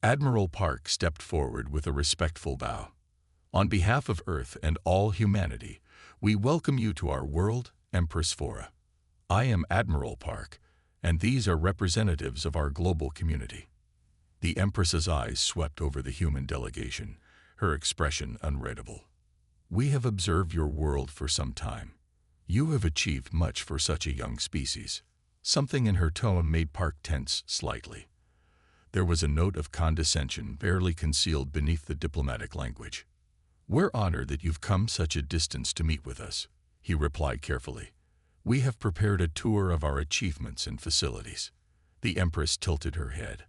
Admiral Park stepped forward with a respectful bow. On behalf of Earth and all humanity, we welcome you to our world, Empress Fora. I am Admiral Park, and these are representatives of our global community. The Empress's eyes swept over the human delegation, her expression unreadable. We have observed your world for some time. You have achieved much for such a young species. Something in her tone made Park tense slightly. There was a note of condescension barely concealed beneath the diplomatic language. "We're honored that you've come such a distance to meet with us," he replied carefully. "We have prepared a tour of our achievements and facilities." The Empress tilted her head.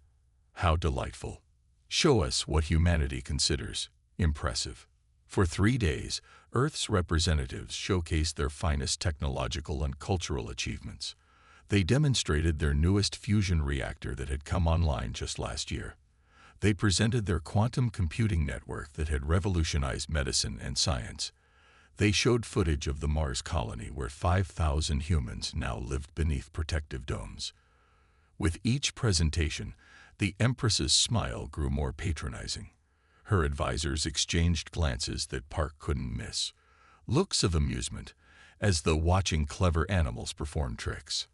"How delightful. Show us what humanity considers impressive." For 3 days, Earth's representatives showcased their finest technological and cultural achievements. They demonstrated their newest fusion reactor that had come online just last year. They presented their quantum computing network that had revolutionized medicine and science. They showed footage of the Mars colony where 5,000 humans now lived beneath protective domes. With each presentation, the Empress's smile grew more patronizing. Her advisors exchanged glances that Park couldn't miss, looks of amusement, as though watching clever animals perform tricks.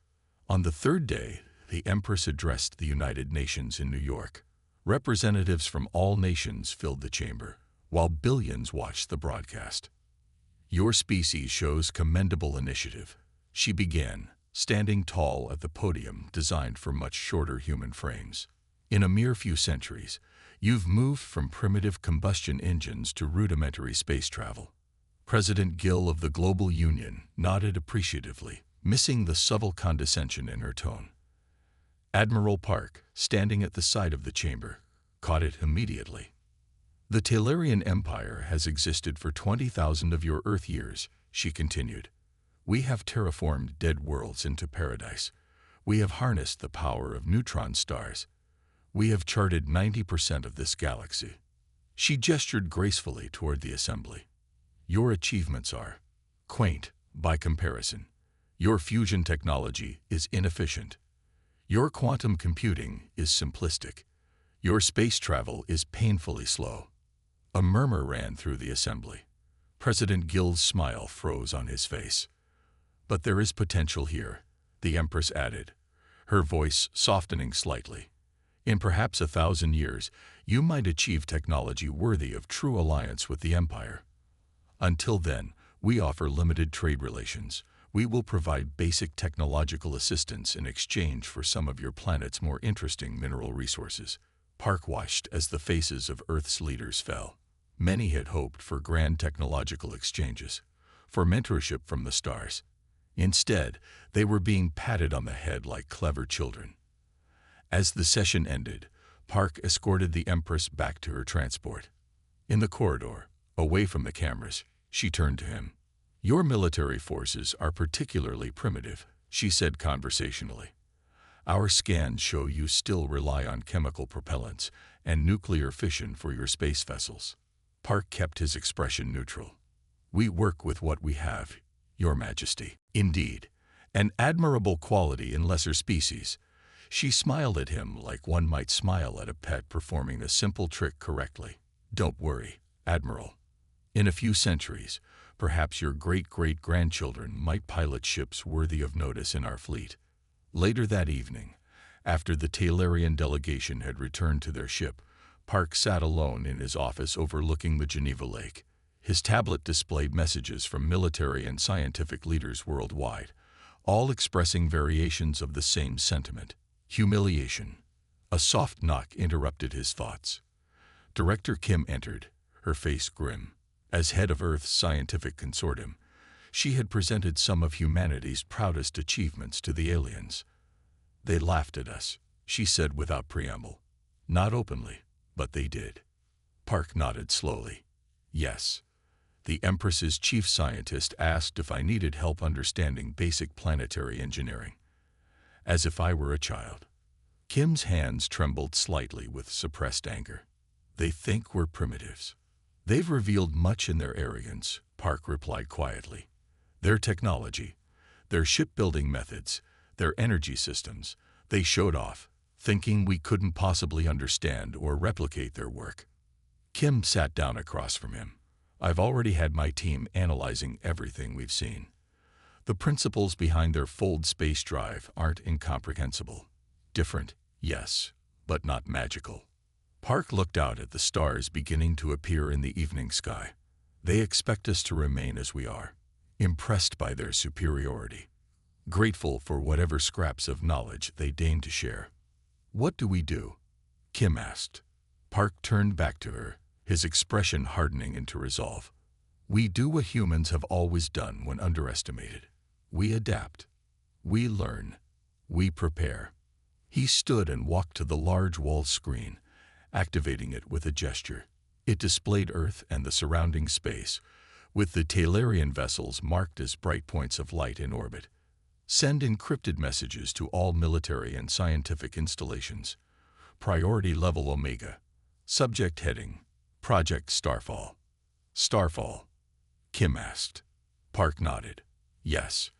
On the 3rd day, the Empress addressed the United Nations in New York. Representatives from all nations filled the chamber, while billions watched the broadcast. "Your species shows commendable initiative," she began, standing tall at the podium designed for much shorter human frames. "In a mere few centuries, you've moved from primitive combustion engines to rudimentary space travel." President Gill of the Global Union nodded appreciatively, missing the subtle condescension in her tone. Admiral Park, standing at the side of the chamber, caught it immediately. "The Talarian Empire has existed for 20,000 of your Earth years," she continued. "We have terraformed dead worlds into paradise. We have harnessed the power of neutron stars. We have charted 90% of this galaxy." She gestured gracefully toward the assembly. "Your achievements are quaint by comparison. Your fusion technology is inefficient. Your quantum computing is simplistic. Your space travel is painfully slow." A murmur ran through the assembly. President Gill's smile froze on his face. "But there is potential here," the Empress added, her voice softening slightly. "In perhaps 1,000 years, you might achieve technology worthy of true alliance with the Empire. Until then, we offer limited trade relations. We will provide basic technological assistance in exchange for some of your planet's more interesting mineral resources." Park watched as the faces of Earth's leaders fell. Many had hoped for grand technological exchanges, for mentorship from the stars. Instead, they were being patted on the head like clever children. As the session ended, Park escorted the Empress back to her transport. In the corridor, away from the cameras, she turned to him. "Your military forces are particularly primitive," she said conversationally. "Our scans show you still rely on chemical propellants and nuclear fission for your space vessels." Park kept his expression neutral. "We work with what we have, Your Majesty." "Indeed, an admirable quality in lesser species." She smiled at him like one might smile at a pet performing a simple trick correctly. "Don't worry, Admiral. In a few centuries, perhaps your great-great-grandchildren might pilot ships worthy of notice in our fleet." Later that evening, after the Talarian delegation had returned to their ship, Park sat alone in his office overlooking the Geneva Lake. His tablet displayed messages from military and scientific leaders worldwide, all expressing variations of the same sentiment: humiliation. A soft knock interrupted his thoughts. Director Kim entered, her face grim. As head of Earth's scientific consortium, she had presented some of humanity's proudest achievements to the aliens. "They laughed at us," she said without preamble. "Not openly, but they did." Park nodded slowly. "Yes." The Empress's chief scientist asked if I needed help understanding basic planetary engineering. As if I were a child. Kim's hands trembled slightly with suppressed anger. "They think we're primitives." "They've revealed much in their arrogance," Park replied quietly. "Their technology, their shipbuilding methods, their energy systems, they showed off. thinking we couldn't possibly understand or replicate their work. Kim sat down across from him. I've already had my team analyzing everything we've seen. The principles behind their fold space drive aren't incomprehensible. Different, yes, but not magical. Park looked out at the stars beginning to appear in the evening sky. They expect us to remain as we are, impressed by their superiority, grateful for whatever scraps of knowledge they deign to share. What do we do? Kim asked. Park turned back to her, his expression hardening into resolve. We do what humans have always done when underestimated. We adapt. We learn. We prepare. He stood and walked to the large wall screen, activating it with a gesture. It displayed Earth and the surrounding space, with the Talarian vessels marked as bright points of light in orbit. Send encrypted messages to all military and scientific installations. Priority level Omega. Subject heading: Project Starfall. Starfall? Kim asked. Park nodded. Yes,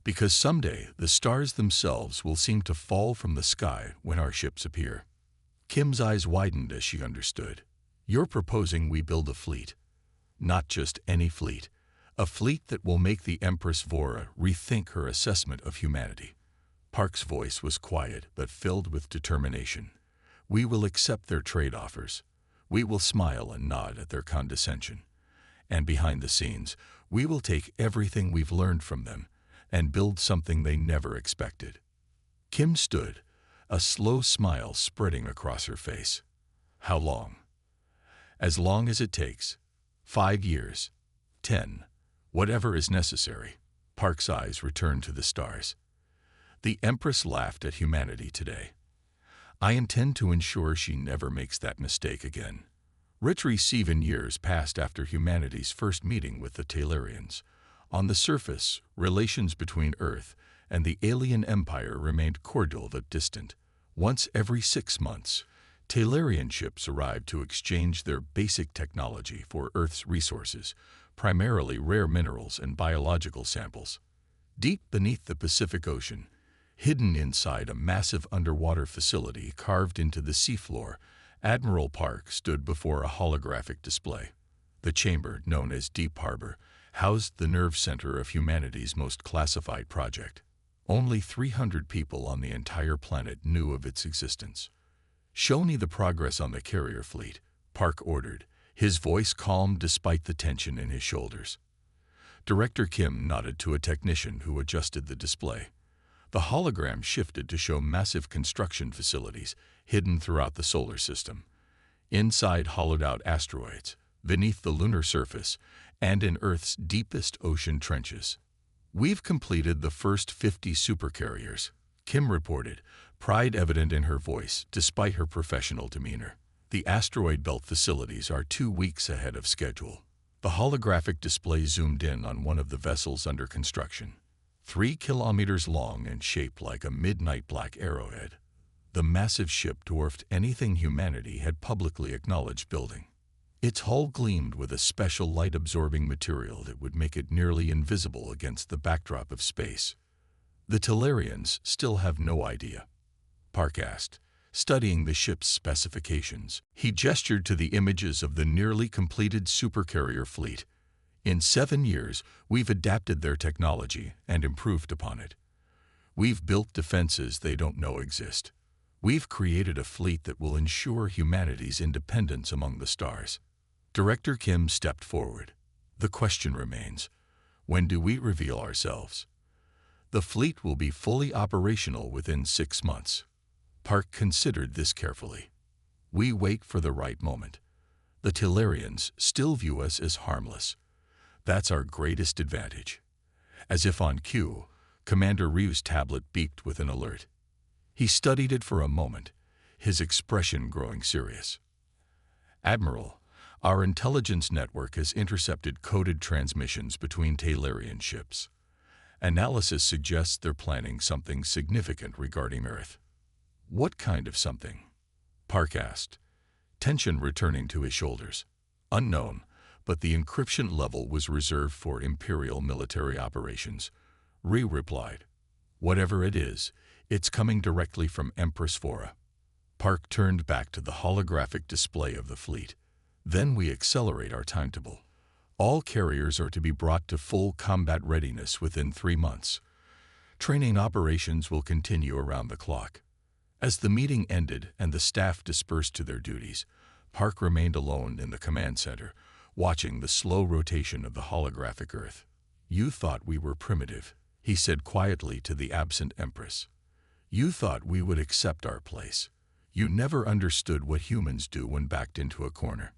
because someday the stars themselves will seem to fall from the sky when our ships appear. Kim's eyes widened as she understood. You're proposing we build a fleet. Not just any fleet. A fleet that will make the Empress Vora rethink her assessment of humanity. Park's voice was quiet but filled with determination. We will accept their trade offers. We will smile and nod at their condescension. And behind the scenes, we will take everything we've learned from them and build something they never expected. Kim stood, a slow smile spreading across her face. How long? As long as it takes. 5 years. 10. Whatever is necessary. Park's eyes returned to the stars. The Empress laughed at humanity today. I intend to ensure she never makes that mistake again. Literally 7 years passed after humanity's first meeting with the Talarians. On the surface, relations between Earth and the alien empire remained cordial but distant. Once every 6 months, Talarian ships arrived to exchange their basic technology for Earth's resources, primarily rare minerals and biological samples. Deep beneath the Pacific Ocean, hidden inside a massive underwater facility carved into the seafloor, Admiral Park stood before a holographic display. The chamber, known as Deep Harbor, housed the nerve center of humanity's most classified project. Only 300 people on the entire planet knew of its existence. Show me the progress on the carrier fleet, Park ordered, his voice calm despite the tension in his shoulders. Director Kim nodded to a technician who adjusted the display. The hologram shifted to show massive construction facilities hidden throughout the solar system. Inside hollowed-out asteroids, beneath the lunar surface, and in Earth's deepest ocean trenches. We've completed the first 50 supercarriers, Kim reported, pride evident in her voice despite her professional demeanor. The asteroid belt facilities are 2 weeks ahead of schedule. The holographic display zoomed in on one of the vessels under construction. 3 kilometers long and shaped like a midnight black arrowhead. The massive ship dwarfed anything humanity had publicly acknowledged building. Its hull gleamed with a special light-absorbing material that would make it nearly invisible against the backdrop of space. The Talarians still have no idea. Park asked, studying the ship's specifications. He gestured to the images of the nearly completed supercarrier fleet. In 7 years, we've adapted their technology and improved upon it. We've built defenses they don't know exist. We've created a fleet that will ensure humanity's independence among the stars. Director Kim stepped forward. The question remains, when do we reveal ourselves? The fleet will be fully operational within 6 months. Park considered this carefully. We wait for the right moment. The Talarians still view us as harmless. That's our greatest advantage. As if on cue, Commander Ryu's tablet beeped with an alert. He studied it for a moment, his expression growing serious. Admiral, our intelligence network has intercepted coded transmissions between Talarian ships. Analysis suggests they're planning something significant regarding Earth. What kind of something? Park asked, tension returning to his shoulders. Unknown, but the encryption level was reserved for Imperial military operations. Ryu replied, whatever it is, it's coming directly from Empress Vora. Park turned back to the holographic display of the fleet. Then we accelerate our timetable. All carriers are to be brought to full combat readiness within 3 months. Training operations will continue around the clock. As the meeting ended and the staff dispersed to their duties, Park remained alone in the command center, watching the slow rotation of the holographic Earth. "You thought we were primitive," he said quietly to the absent Empress. "You thought we would accept our place. You never understood what humans do when backed into a corner."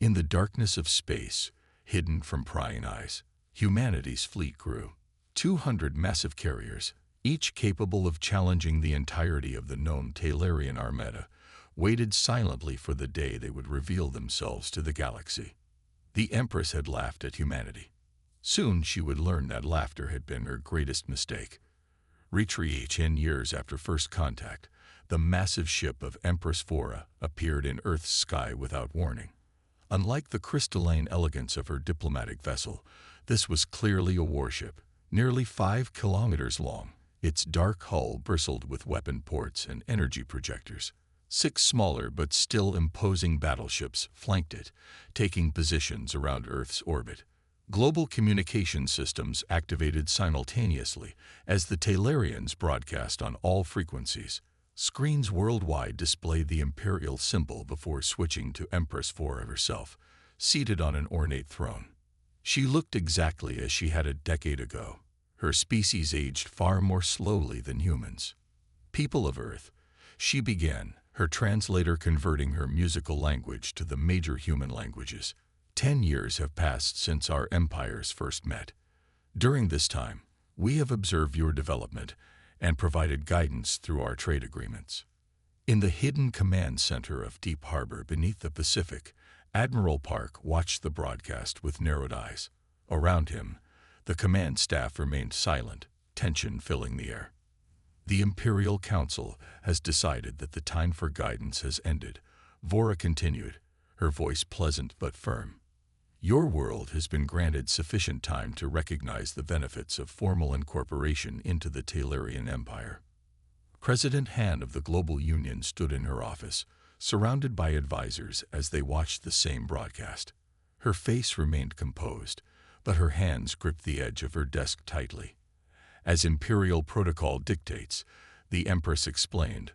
In the darkness of space, hidden from prying eyes, humanity's fleet grew. 200 massive carriers, each capable of challenging the entirety of the known Talarian armada, waited silently for the day they would reveal themselves to the galaxy. The Empress had laughed at humanity. Soon she would learn that laughter had been her greatest mistake. Retreat 10 years after first contact, the massive ship of Empress Fora appeared in Earth's sky without warning. Unlike the crystalline elegance of her diplomatic vessel, this was clearly a warship, nearly 5 kilometers long. Its dark hull bristled with weapon ports and energy projectors. 6 smaller but still imposing battleships flanked it, taking positions around Earth's orbit. Global communication systems activated simultaneously as the Talarians broadcast on all frequencies. Screens worldwide displayed the imperial symbol before switching to Empress Fora herself, seated on an ornate throne. She looked exactly as she had a decade ago. Her species aged far more slowly than humans. "People of Earth," she began, her translator converting her musical language to the major human languages. 10 years have passed since our empires first met. During this time, we have observed your development and provided guidance through our trade agreements. In the hidden command center of Deep Harbor beneath the Pacific, Admiral Park watched the broadcast with narrowed eyes. Around him, the command staff remained silent, tension filling the air. "The Imperial Council has decided that the time for guidance has ended," Vora continued, her voice pleasant but firm. "Your world has been granted sufficient time to recognize the benefits of formal incorporation into the Talarian Empire." President Han of the Global Union stood in her office, surrounded by advisors as they watched the same broadcast. Her face remained composed, but her hands gripped the edge of her desk tightly. "As Imperial protocol dictates," the Empress explained,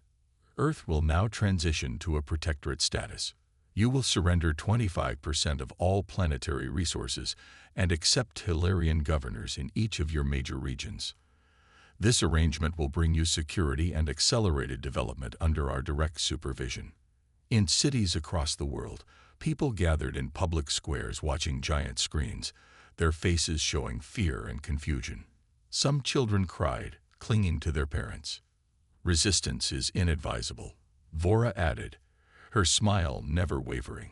"Earth will now transition to a protectorate status. You will surrender 25% of all planetary resources and accept Talarian governors in each of your major regions. This arrangement will bring you security and accelerated development under our direct supervision." In cities across the world, people gathered in public squares watching giant screens, their faces showing fear and confusion. Some children cried, clinging to their parents. "Resistance is inadvisable," Vora added, her smile never wavering.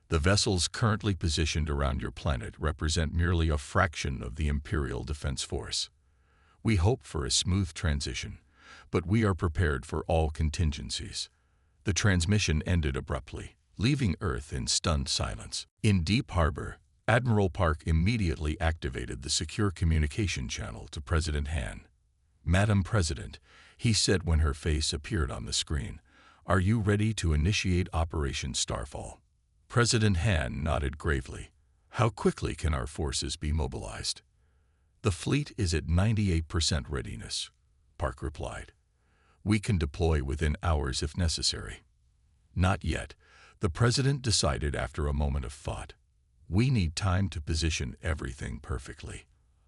"The vessels currently positioned around your planet represent merely a fraction of the Imperial Defense Force. We hope for a smooth transition, but we are prepared for all contingencies." The transmission ended abruptly, leaving Earth in stunned silence. In Deep Harbor, Admiral Park immediately activated the secure communication channel to President Han. "Madam President," he said when her face appeared on the screen, "are you ready to initiate Operation Starfall?" President Han nodded gravely. "How quickly can our forces be mobilized?" "The fleet is at 98% readiness," Park replied. "We can deploy within hours if necessary." "Not yet," the President decided after a moment of thought. "We need time to position everything perfectly.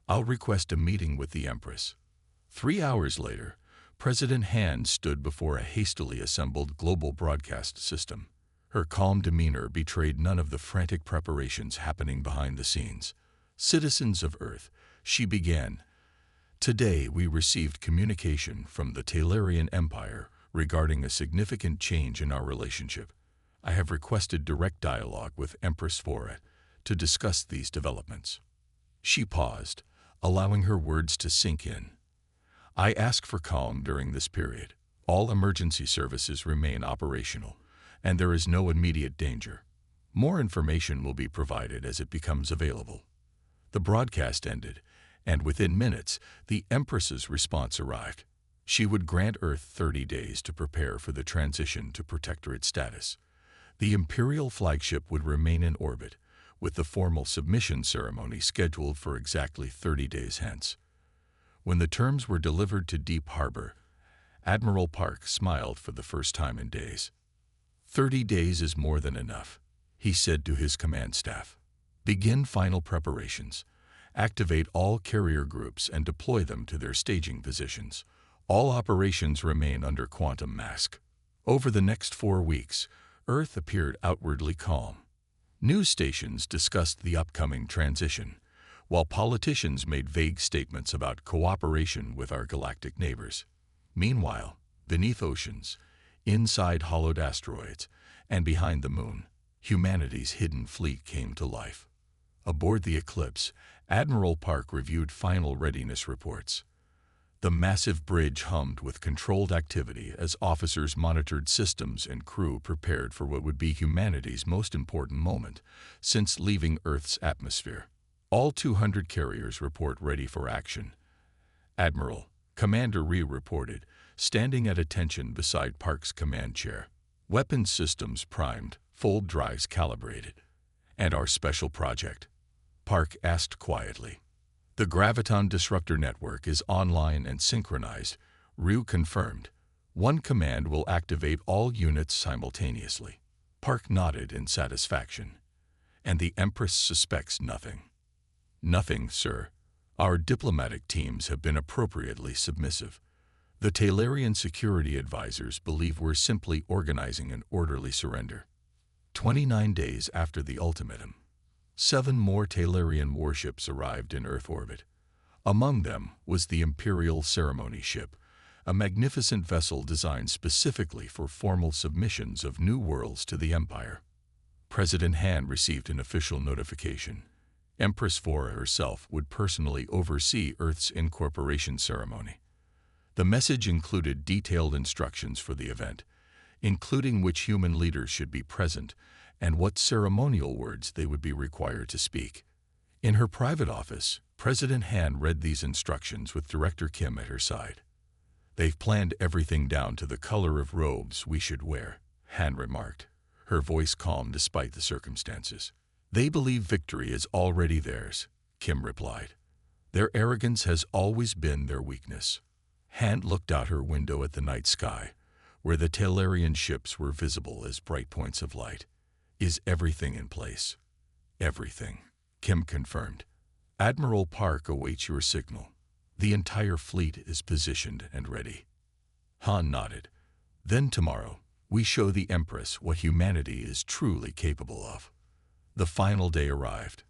I'll request a meeting with the Empress." 3 hours later, President Han stood before a hastily assembled global broadcast system. Her calm demeanor betrayed none of the frantic preparations happening behind the scenes. "Citizens of Earth," she began, "today we received communication from the Talarian Empire regarding a significant change in our relationship. I have requested direct dialogue with Empress Fora to discuss these developments." She paused, allowing her words to sink in. "I ask for calm during this period. All emergency services remain operational, and there is no immediate danger. More information will be provided as it becomes available." The broadcast ended, and within minutes, the Empress's response arrived. She would grant Earth 30 days to prepare for the transition to Protectorate status. The Imperial flagship would remain in orbit, with the formal submission ceremony scheduled for exactly 30 days hence. When the terms were delivered to Deep Harbor, Admiral Park smiled for the first time in days. 30 days is more than enough, he said to his command staff. Begin final preparations. Activate all carrier groups and deploy them to their staging positions. All operations remain under quantum mask. Over the next 4 weeks, Earth appeared outwardly calm. News stations discussed the upcoming transition, while politicians made vague statements about cooperation with our galactic neighbors. Meanwhile, beneath oceans, inside hollowed asteroids, and behind the moon, humanity's hidden fleet came to life. Aboard the Eclipse, Admiral Park reviewed final readiness reports. The massive bridge hummed with controlled activity as officers monitored systems and crew prepared for what would be humanity's most important moment since leaving Earth's atmosphere. All 200 carriers report ready for action. Admiral, Commander Ree reported, standing at attention beside Park's command chair. Weapons systems primed, fold drives calibrated. And our special project? Park asked quietly. The Graviton Disruptor Network is online and synchronized, Rue confirmed. One command will activate all units simultaneously. Park nodded in satisfaction. And the Empress suspects nothing. Nothing, sir. Our diplomatic teams have been appropriately submissive. The Talarian security advisors believe we're simply organizing an orderly surrender. 29 days after the ultimatum, 7 more Talarian warships arrived in Earth orbit. Among them was the Imperial Ceremony Ship, a magnificent vessel designed specifically for formal submissions of new worlds to the Empire. President Han received an official notification. Empress Vora herself would personally oversee Earth's incorporation ceremony. The message included detailed instructions for the event, including which human leaders should be present and what ceremonial words they would be required to speak. In her private office, President Han read these instructions with Director Kim at her side. They've planned everything down to the color of robes we should wear, Han remarked, her voice calm despite the circumstances. They believe victory is already theirs, Kim replied. Their arrogance has always been their weakness. Han looked out her window at the night sky, where the Talarian ships were visible as bright points of light. Is everything in place? Everything, Kim confirmed. Admiral Park awaits your signal. The entire fleet is positioned and ready. Han nodded. Then tomorrow, we show the Empress what humanity is truly capable of. The final day arrived.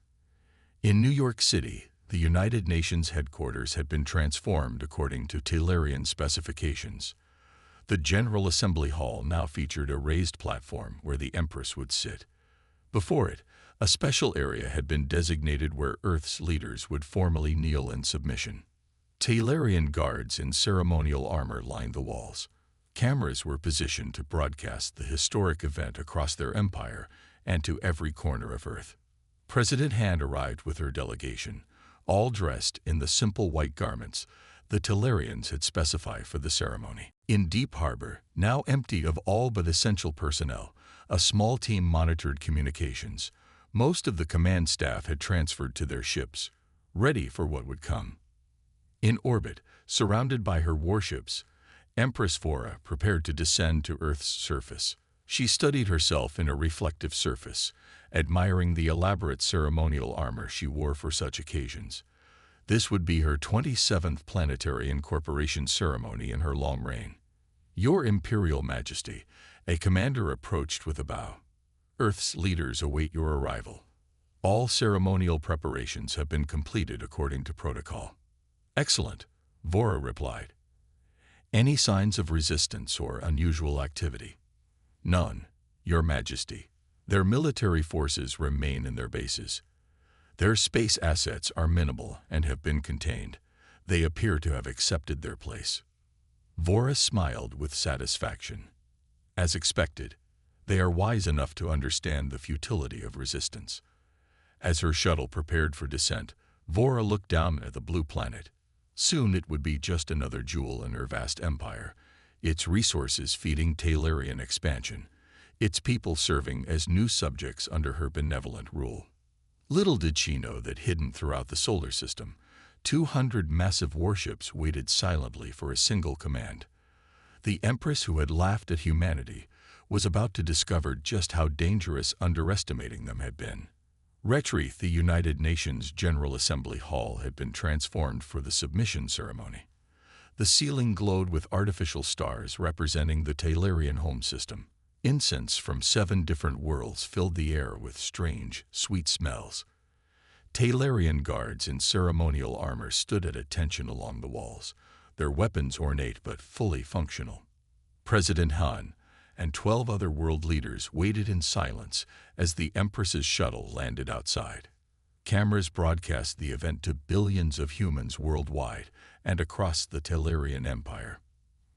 In New York City, the United Nations headquarters had been transformed according to Talarian specifications. The General Assembly Hall now featured a raised platform where the Empress would sit. Before it, a special area had been designated where Earth's leaders would formally kneel in submission. Talarian guards in ceremonial armor lined the walls. Cameras were positioned to broadcast the historic event across their empire and to every corner of Earth. President Han arrived with her delegation, all dressed in the simple white garments the Talarians had specified for the ceremony. In Deep Harbor, now empty of all but essential personnel, a small team monitored communications. Most of the command staff had transferred to their ships, ready for what would come. In orbit, surrounded by her warships, Empress Vora prepared to descend to Earth's surface. She studied herself in a reflective surface, admiring the elaborate ceremonial armor she wore for such occasions. This would be her 27th planetary incorporation ceremony in her long reign. Your Imperial Majesty, a commander approached with a bow. Earth's leaders await your arrival. All ceremonial preparations have been completed according to protocol. Excellent, Vora replied. Any signs of resistance or unusual activity? None, Your Majesty. Their military forces remain in their bases. Their space assets are minimal and have been contained. They appear to have accepted their place. Vora smiled with satisfaction. As expected, they are wise enough to understand the futility of resistance. As her shuttle prepared for descent, Vora looked down at the blue planet. Soon it would be just another jewel in her vast empire, its resources feeding Talarian expansion, its people serving as new subjects under her benevolent rule. Little did she know that hidden throughout the solar system, 200 massive warships waited silently for a single command. The Empress who had laughed at humanity was about to discover just how dangerous underestimating them had been. Retrieve, the United Nations General Assembly Hall, had been transformed for the submission ceremony. The ceiling glowed with artificial stars representing the Talarian home system. Incense from 7 different worlds filled the air with strange, sweet smells. Talarian guards in ceremonial armor stood at attention along the walls, their weapons ornate but fully functional. President Han and 12 other world leaders waited in silence as the Empress's shuttle landed outside. Cameras broadcast the event to billions of humans worldwide and across the Talarian Empire.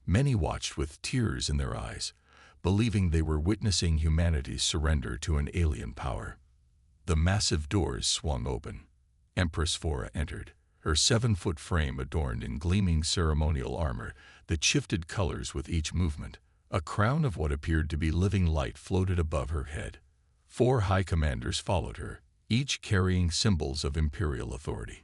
Many watched with tears in their eyes, believing they were witnessing humanity's surrender to an alien power. The massive doors swung open. Empress Fora entered, her 7-foot frame adorned in gleaming ceremonial armor that shifted colors with each movement. A crown of what appeared to be living light floated above her head. 4 high commanders followed her, each carrying symbols of imperial authority.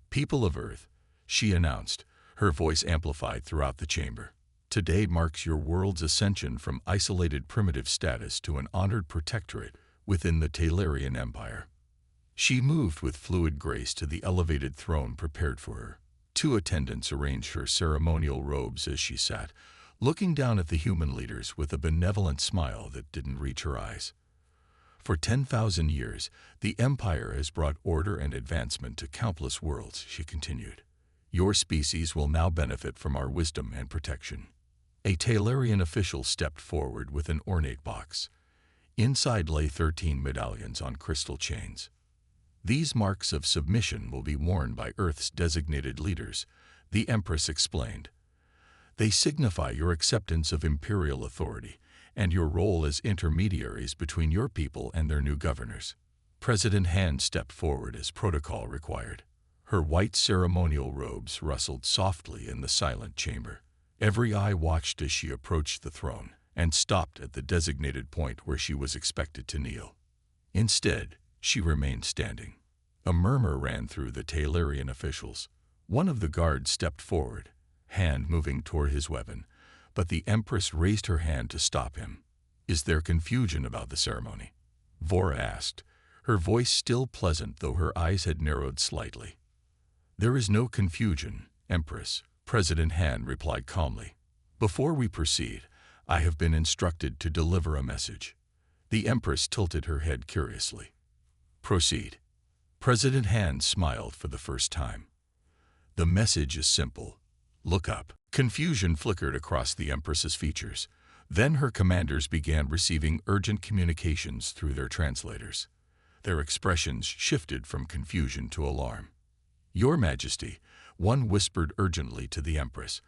"People of Earth," she announced, her voice amplified throughout the chamber. "Today marks your world's ascension from isolated primitive status to an honored protectorate within the Talarian Empire." She moved with fluid grace to the elevated throne prepared for her. 2 attendants arranged her ceremonial robes as she sat, looking down at the human leaders with a benevolent smile that didn't reach her eyes. "For 10,000 years, the Empire has brought order and advancement to countless worlds," she continued. "Your species will now benefit from our wisdom and protection." A Talarian official stepped forward with an ornate box. Inside lay 13 medallions on crystal chains. "These marks of submission will be worn by Earth's designated leaders," the Empress explained. "They signify your acceptance of imperial authority and your role as intermediaries between your people and their new governors." President Han stepped forward as protocol required. Her white ceremonial robes rustled softly in the silent chamber. Every eye watched as she approached the throne and stopped at the designated point where she was expected to kneel. Instead, she remained standing. A murmur ran through the Talarian officials. One of the guards stepped forward, hand moving toward his weapon, but the Empress raised her hand to stop him. "Is there confusion about the ceremony?" Vora asked, her voice still pleasant though her eyes had narrowed slightly. "There is no confusion, Empress," President Han replied calmly. "Before we proceed, I have been instructed to deliver a message." The Empress tilted her head curiously. "Proceed." President Han smiled for the first time. "The message is simple. Look up." Confusion flickered across the Empress's features. Then her commanders began receiving urgent communications through their translators. Their expressions shifted from confusion to alarm. "Your Majesty," one whispered urgently to the Empress,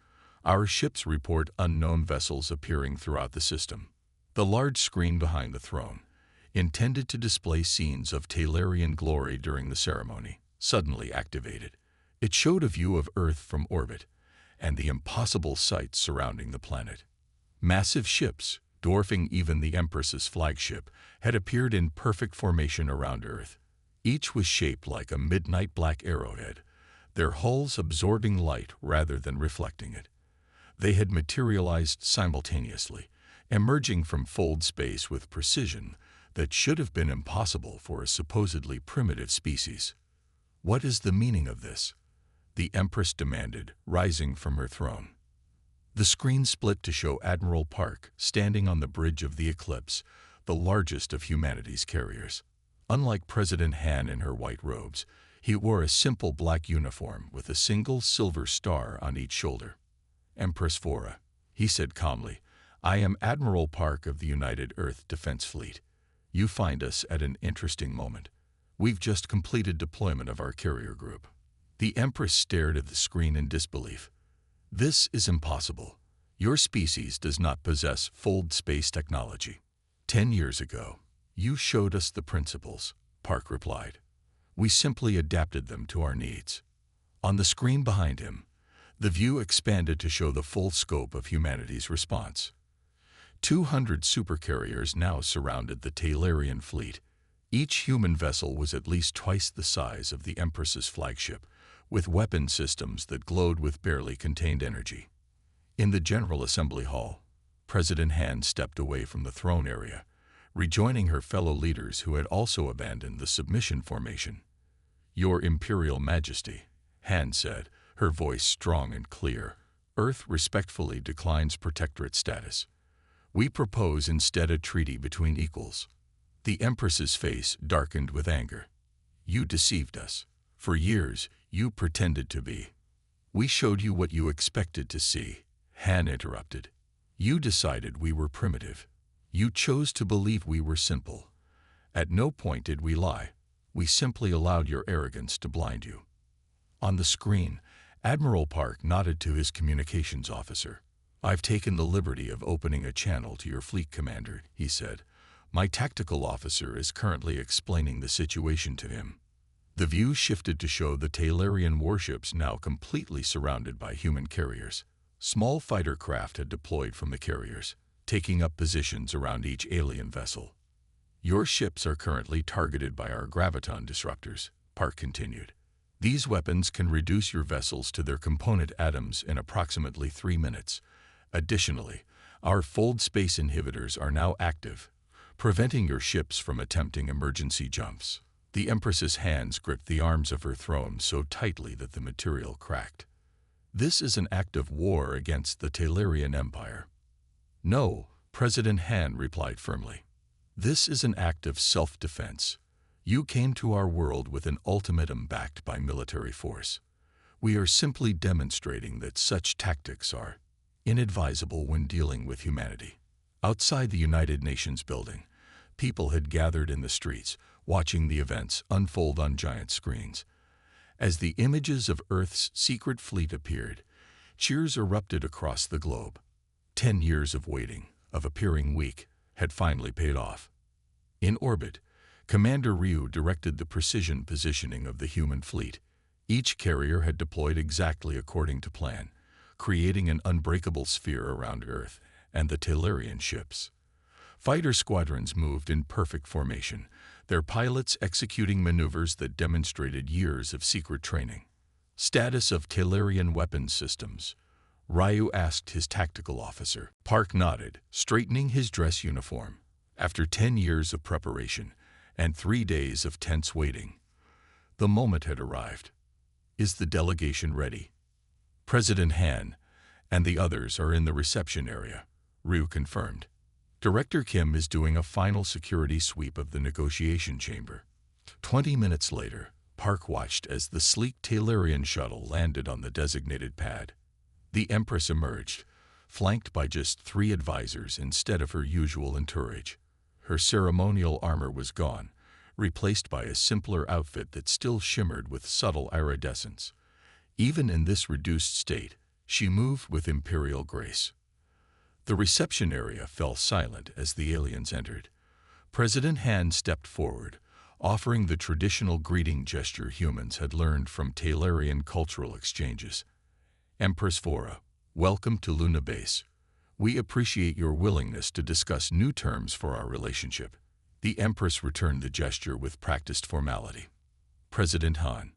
"our ships report unknown vessels appearing throughout the system." The large screen behind the throne, intended to display scenes of Talarian glory during the ceremony, suddenly activated. It showed a view of Earth from orbit and the impossible sights surrounding the planet. Massive ships, dwarfing even the Empress's flagship, had appeared in perfect formation around Earth. Each was shaped like a midnight black arrowhead, their hulls absorbing light rather than reflecting it. They had materialized simultaneously, emerging from fold space with precision that should have been impossible for a supposedly primitive species. "What is the meaning of this?" the Empress demanded, rising from her throne. The screen split to show Admiral Park standing on the bridge of the Eclipse, the largest of humanity's carriers. Unlike President Han in her white robes, he wore a simple black uniform with a single silver star on each shoulder. "Empress Fora," he said calmly, "I am Admiral Park of the United Earth Defense Fleet. You find us at an interesting moment. We've just completed deployment of our carrier group." The Empress stared at the screen in disbelief. "This is impossible. Your species does not possess fold space technology." 10 years ago, you showed us the principles," Park replied. "We simply adapted them to our needs." On the screen behind him, the view expanded to show the full scope of humanity's response. 200 supercarriers now surrounded the Talarian fleet. Each human vessel was at least twice the size of the Empress's flagship, with weapon systems that glowed with barely contained energy. In the General Assembly Hall, President Han stepped away from the throne area, rejoining her fellow leaders who had also abandoned the submission formation. "Your Imperial Majesty," Han said, her voice strong and clear, "Earth respectfully declines protectorate status. We propose instead a treaty between equals." The Empress's face darkened with anger. "You deceived us. For years, you pretended to be." "We showed you what you expected to see," Han interrupted. "You decided we were primitive. You chose to believe we were simple. At no point did we lie. We simply allowed your arrogance to blind you." On the screen, Admiral Park nodded to his communications officer. "I've taken the liberty of opening a channel to your fleet commander," he said. "My tactical officer is currently explaining the situation to him." The view shifted to show the Talarian warships now completely surrounded by human carriers. Small fighter craft had deployed from the carriers, taking up positions around each alien vessel. "Your ships are currently targeted by our graviton disruptors," Park continued. "These weapons can reduce your vessels to their component atoms in approximately 3 minutes. Additionally, our fold space inhibitors are now active, preventing your ships from attempting emergency jumps." The Empress's hands gripped the arms of her throne so tightly that the material cracked. "This is an act of war against the Talarian Empire." "No," President Han replied firmly. "This is an act of self-defense. You came to our world with an ultimatum backed by military force. We are simply demonstrating that such tactics are inadvisable when dealing with humanity." Outside the United Nations building, people had gathered in the streets, watching the events unfold on giant screens. As the images of Earth's secret fleet appeared, cheers erupted across the globe. 10 years of waiting, of appearing weak, had finally paid off. In orbit, Commander Ryu directed the precision positioning of the human fleet. Each carrier had deployed exactly according to plan, creating an unbreakable sphere around Earth and the Talarian ships. Fighter squadrons moved in perfect formation, their pilots executing maneuvers that demonstrated years of secret training. "Status of Talarian weapons systems," Ryu asked his tactical officer. Park nodded, straightening his dress uniform. After 10 years of preparation and 3 days of tense waiting, the moment had arrived. "Is the delegation ready?" "President Han and the others are in the reception area," Ryu confirmed. "Director Kim is doing a final security sweep of the negotiation chamber." 20 minutes later, Park watched as the sleek Talarian shuttle landed on the designated pad. The Empress emerged, flanked by just 3 advisors instead of her usual entourage. Her ceremonial armor was gone, replaced by a simpler outfit that still shimmered with subtle iridescence. Even in this reduced state, she moved with imperial grace. The reception area fell silent as the aliens entered. President Han stepped forward, offering the traditional greeting gesture humans had learned from Talarian cultural exchanges. "Empress Fora, welcome to Luna Base. We appreciate your willingness to discuss new terms for our relationship." The Empress returned the gesture with practiced formality. "President Han,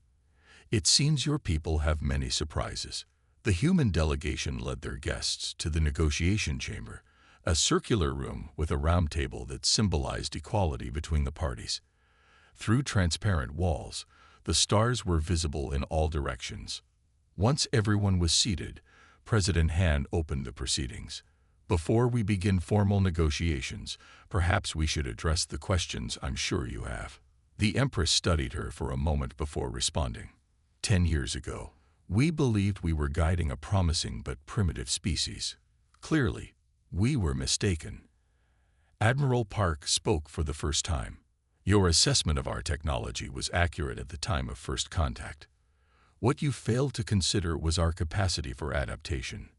it seems your people have many surprises." The human delegation led their guests to the negotiation chamber, a circular room with a round table that symbolized equality between the parties. Through transparent walls, the stars were visible in all directions. Once everyone was seated, President Han opened the proceedings. "Before we begin formal negotiations, perhaps we should address the questions I'm sure you have." The Empress studied her for a moment before responding. 10 years ago, we believed we were guiding a promising but primitive species. Clearly, we were mistaken. Admiral Park spoke for the first time. "Your assessment of our technology was accurate at the time of first contact. What you failed to consider was our capacity for adaptation."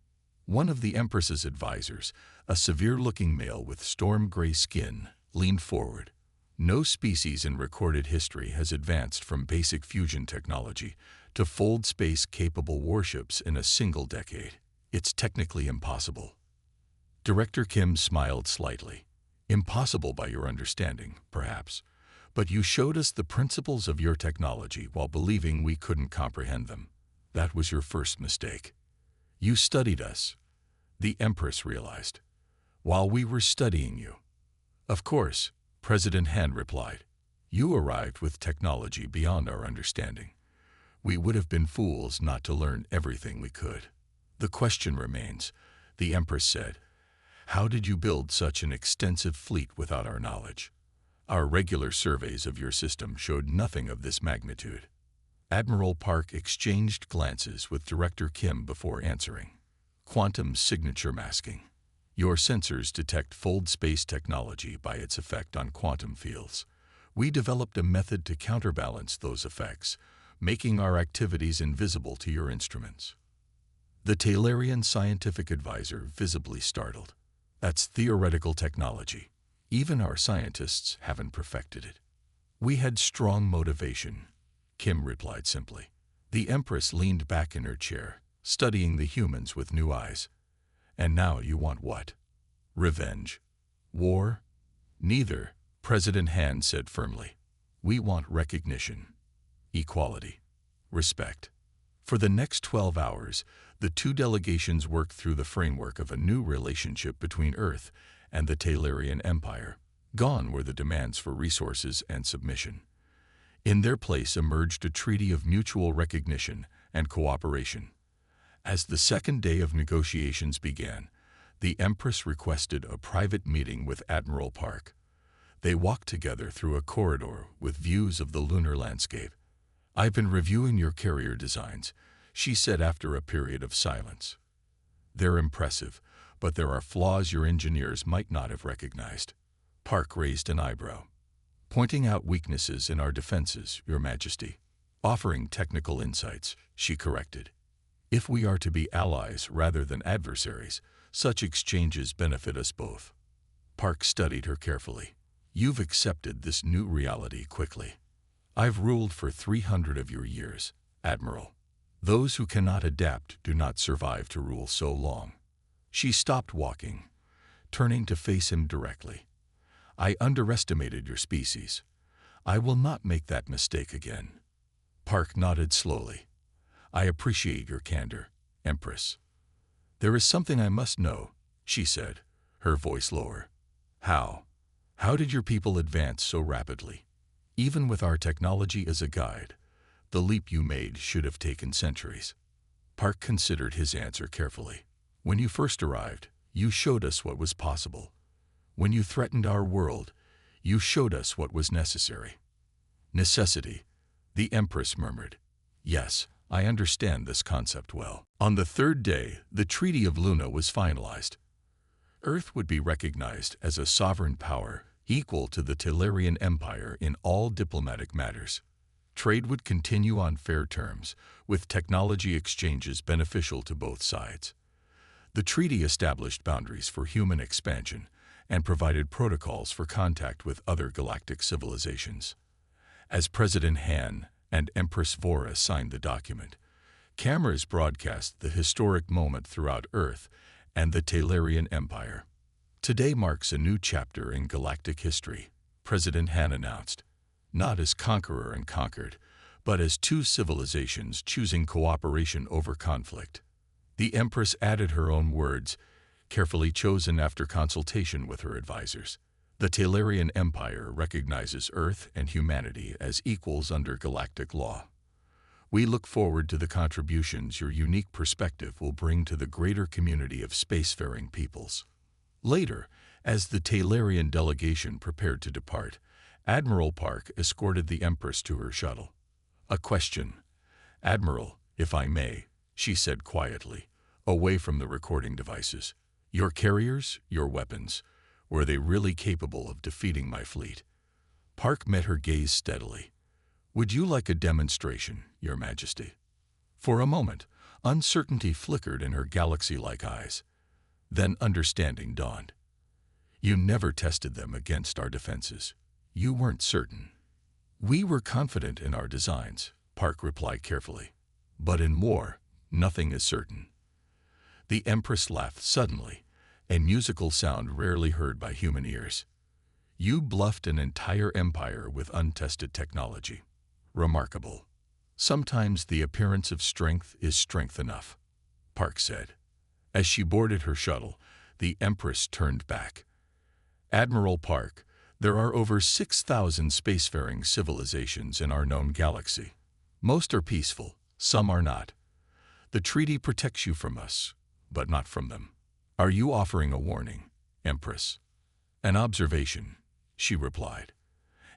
One of the Empress's advisors, a severe-looking male with storm-gray skin, leaned forward. "No species in recorded history has advanced from basic fusion technology to fold space-capable warships in a single decade. It's technically impossible. Director Kim smiled slightly. Impossible by your understanding, perhaps, but you showed us the principles of your technology while believing we couldn't comprehend them. That was your first mistake. You studied us, the Empress realized, while we were studying you. Of course, President Han replied. You arrived with technology beyond our understanding. We would have been fools not to learn everything we could. The question remains, the Empress said. How did you build such an extensive fleet without our knowledge? Our regular surveys of your system showed nothing of this magnitude. Admiral Park exchanged glances with Director Kim before answering. Quantum signature masking. Your sensors detect fold space technology by its effect on quantum fields. We developed a method to counterbalance those effects, making our activities invisible to your instruments. The Talarian scientific advisor visibly startled. That's theoretical technology. Even our scientists haven't perfected it. We had strong motivation, Kim replied simply. The Empress leaned back in her chair, studying the humans with new eyes. And now you want what? Revenge? War? Neither, President Han said firmly. We want recognition, equality, respect. For the next 12 hours, the two delegations worked through the framework of a new relationship between Earth and the Talarian Empire. Gone were the demands for resources and submission. In their place emerged a treaty of mutual recognition and cooperation. As the second day of negotiations began, the Empress requested a private meeting with Admiral Park. They walked together through a corridor with views of the lunar landscape. I've been reviewing your carrier designs, she said after a period of silence. They're impressive, but there are flaws your engineers might not have recognized. Park raised an eyebrow. Pointing out weaknesses in our defenses, Your Majesty. Offering technical insights, she corrected. If we are to be allies rather than adversaries, such exchanges benefit us both. Park studied her carefully. You've accepted this new reality quickly. I've ruled for 300 of your years, Admiral. Those who cannot adapt do not survive to rule so long. She stopped walking, turning to face him directly. I underestimated your species. I will not make that mistake again. Park nodded slowly. I appreciate your candor, Empress. There is something I must know, she said, her voice lower. How? How did your people advance so rapidly? Even with our technology as a guide, the leap you made should have taken centuries. Park considered his answer carefully. When you first arrived, you showed us what was possible. When you threatened our world, you showed us what was necessary. Necessity, the Empress murmured. Yes, I understand this concept well. On the third day, the Treaty of Luna was finalized. Earth would be recognized as a sovereign power equal to the Talarian Empire in all diplomatic matters. Trade would continue on fair terms, with technology exchanges beneficial to both sides. The treaty established boundaries for human expansion and provided protocols for contact with other galactic civilizations. As President Han and Empress Vora signed the document, cameras broadcast the historic moment throughout Earth and the Talarian Empire. Today marks a new chapter in galactic history, President Han announced, not as conqueror and conquered, but as two civilizations choosing cooperation over conflict. The Empress added her own words, carefully chosen after consultation with her advisors. The Talarian Empire recognizes Earth and humanity as equals under galactic law. We look forward to the contributions your unique perspective will bring to the greater community of spacefaring peoples. Later, as the Talarian delegation prepared to depart, Admiral Park escorted the Empress to her shuttle. A question. Admiral, if I may, she said quietly, away from the recording devices. Your carriers, your weapons, were they really capable of defeating my fleet? Park met her gaze steadily. Would you like a demonstration, Your Majesty? For a moment, uncertainty flickered in her galaxy-like eyes. Then understanding dawned. You never tested them against our defenses. You weren't certain. We were confident in our designs, Park replied carefully. But in war, nothing is certain. The Empress laughed suddenly, a musical sound rarely heard by human ears. You bluffed an entire empire with untested technology. Remarkable. Sometimes the appearance of strength is strength enough, Park said. As she boarded her shuttle, the Empress turned back. Admiral Park, there are over 6,000 spacefaring civilizations in our known galaxy. Most are peaceful, some are not. The treaty protects you from us, but not from them. Are you offering a warning, Empress? An observation, she replied,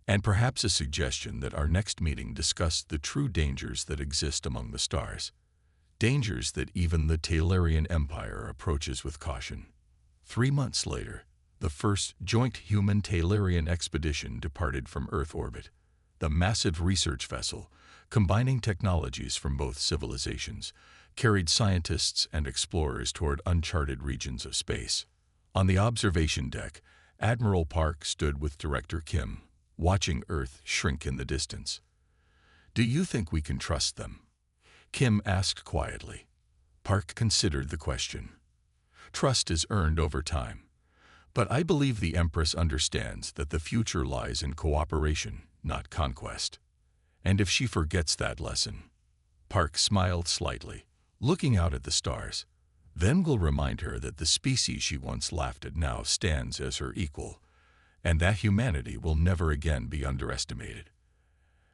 and perhaps a suggestion that our next meeting discuss the true dangers that exist among the stars. Dangers that even the Talarian Empire approaches with caution. 3 months later, the first joint human-Talarian expedition departed from Earth orbit. The massive research vessel, combining technologies from both civilizations, carried scientists and explorers toward uncharted regions of space. On the observation deck, Admiral Park stood with Director Kim, watching Earth shrink in the distance. "Do you think we can trust them?" Kim asked quietly. Park considered the question. "Trust is earned over time. But I believe the Empress understands that the future lies in cooperation, not conquest. And if she forgets that lesson—" Park smiled slightly, looking out at the stars. "Then we'll remind her that the species she once laughed at now stands as her equal, and that humanity will never again be underestimated."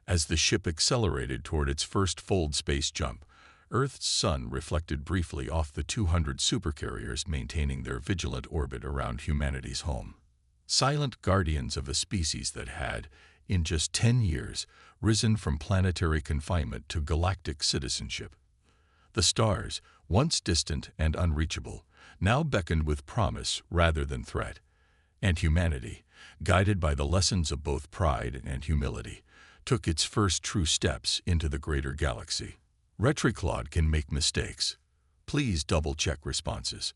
As the ship accelerated toward its first fold space jump, Earth's sun reflected briefly off the 200 supercarriers maintaining their vigilant orbit around humanity's home. Silent guardians of a species that had, in just 10 years, risen from planetary confinement to galactic citizenship. The stars, once distant and unreachable, now beckoned with promise rather than threat. And humanity, guided by the lessons of both pride and humility, took its first true steps into the greater galaxy. Retriclaude can make mistakes. Please double-check responses.